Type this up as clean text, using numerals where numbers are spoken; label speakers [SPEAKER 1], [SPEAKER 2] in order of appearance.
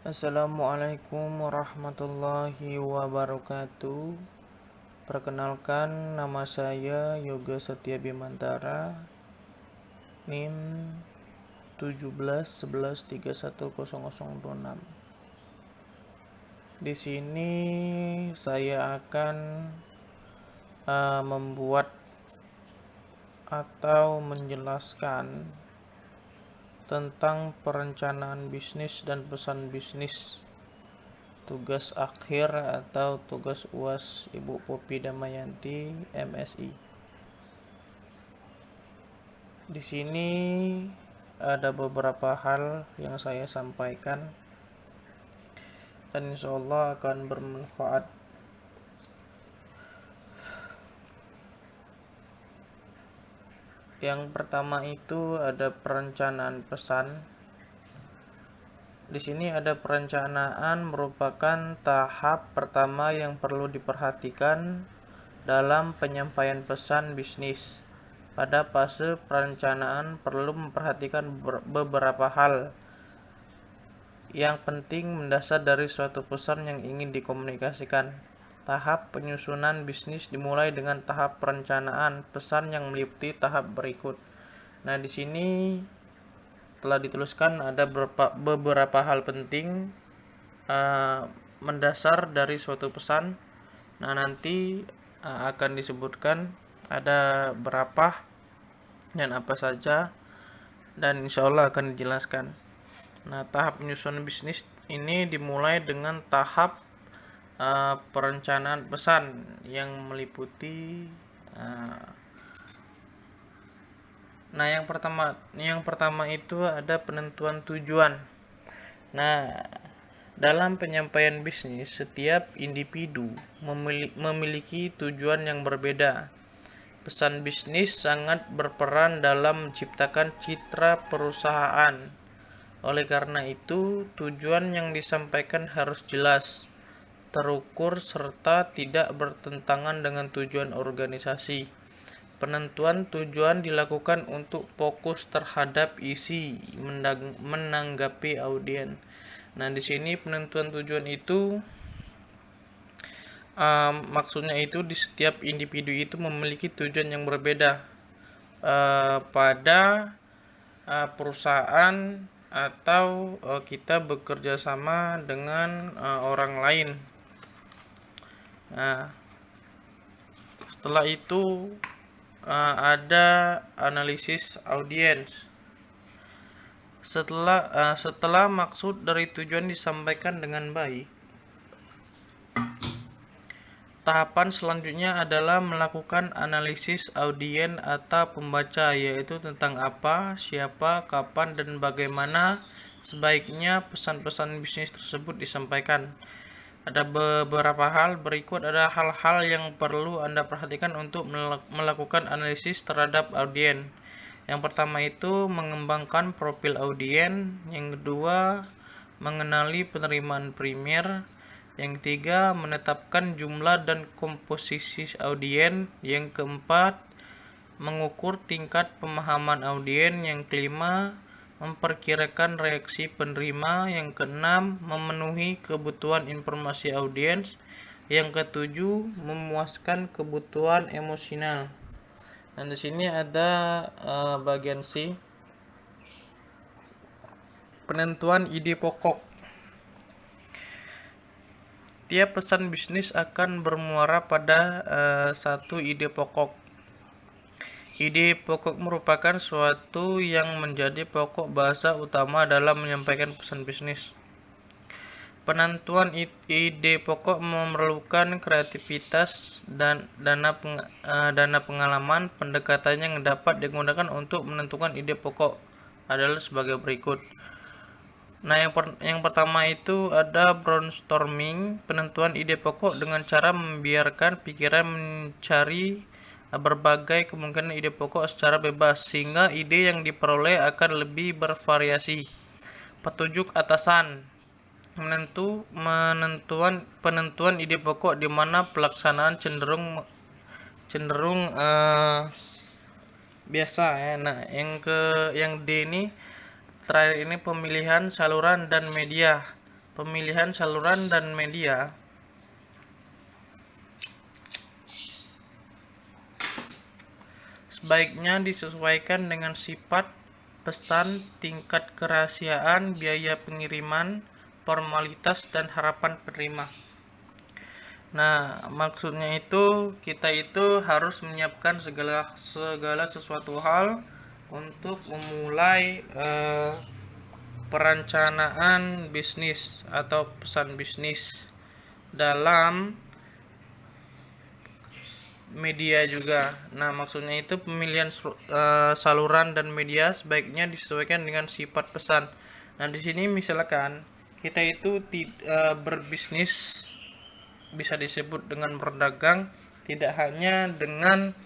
[SPEAKER 1] Assalamualaikum warahmatullahi wabarakatuh. Perkenalkan, nama saya Yoga Setia Bimantara, NIM 1711310026. Di sini saya akan membuat atau menjelaskan tentang perencanaan bisnis dan pesan bisnis, tugas akhir atau tugas UAS Ibu Popi Damayanti, MSI. Di sini ada beberapa hal yang saya sampaikan dan insya Allah akan bermanfaat. Yang pertama itu ada perencanaan pesan. Di sini ada perencanaan merupakan tahap pertama yang perlu diperhatikan dalam penyampaian pesan bisnis. Pada fase perencanaan perlu memperhatikan beberapa hal yang penting mendasar dari suatu pesan yang ingin dikomunikasikan. Tahap penyusunan bisnis dimulai dengan tahap perencanaan pesan yang meliputi tahap berikut. Nah, di sini telah dituliskan ada beberapa hal penting mendasar dari suatu pesan. Nah, nanti akan disebutkan ada berapa dan apa saja, dan insya Allah akan dijelaskan. Nah, tahap penyusunan bisnis ini dimulai dengan tahap perencanaan pesan yang meliputi yang pertama itu ada penentuan tujuan. Nah, dalam penyampaian bisnis, setiap individu memiliki tujuan yang berbeda. Pesan bisnis sangat berperan dalam menciptakan citra perusahaan. Oleh karena itu, tujuan yang disampaikan harus jelas, terukur, serta tidak bertentangan dengan tujuan organisasi. Penentuan tujuan dilakukan untuk fokus terhadap isi menanggapi audiens. Nah, di sini penentuan tujuan itu maksudnya itu di setiap individu itu memiliki tujuan yang berbeda pada perusahaan atau kita bekerja sama dengan orang lain. Nah, setelah itu ada analisis audiens. Setelah maksud dari tujuan disampaikan dengan baik, tahapan selanjutnya adalah melakukan analisis audiens atau pembaca, yaitu tentang apa, siapa, kapan, dan bagaimana sebaiknya pesan-pesan bisnis tersebut disampaikan. Ada beberapa hal berikut, ada hal-hal yang perlu Anda perhatikan untuk melakukan analisis terhadap audiens. Yang pertama itu mengembangkan profil audiens, yang kedua mengenali penerimaan primer, yang ketiga menetapkan jumlah dan komposisi audiens, yang keempat mengukur tingkat pemahaman audiens, yang kelima memperkirakan reaksi penerima, yang keenam memenuhi kebutuhan informasi audiens, yang ketujuh memuaskan kebutuhan emosional. Dan di sini ada bagian C, penentuan ide pokok. Tiap pesan bisnis akan bermuara pada satu ide pokok. Ide pokok merupakan suatu yang menjadi pokok bahasa utama dalam menyampaikan pesan bisnis. Penentuan ide pokok memerlukan kreativitas dan dana pengalaman. Pendekatan yang dapat digunakan untuk menentukan ide pokok adalah sebagai berikut. Nah, yang pertama itu ada brainstorming, penentuan ide pokok dengan cara membiarkan pikiran mencari berbagai kemungkinan ide pokok secara bebas, sehingga ide yang diperoleh akan lebih bervariasi. Petunjuk atasan, penentuan ide pokok di mana pelaksanaan cenderung biasa ya. Nah, yang D ini terakhir ini pemilihan saluran dan media. Pemilihan saluran dan media. Sebaiknya disesuaikan dengan sifat pesan, tingkat kerahasiaan, biaya pengiriman, formalitas, dan harapan penerima. Nah, maksudnya itu kita itu harus menyiapkan segala sesuatu hal untuk memulai perencanaan bisnis atau pesan bisnis dalam media juga. Nah, maksudnya itu pemilihan saluran dan media sebaiknya disesuaikan dengan sifat pesan. Nah, di sini misalkan kita itu berbisnis, bisa disebut dengan berdagang, tidak hanya dengan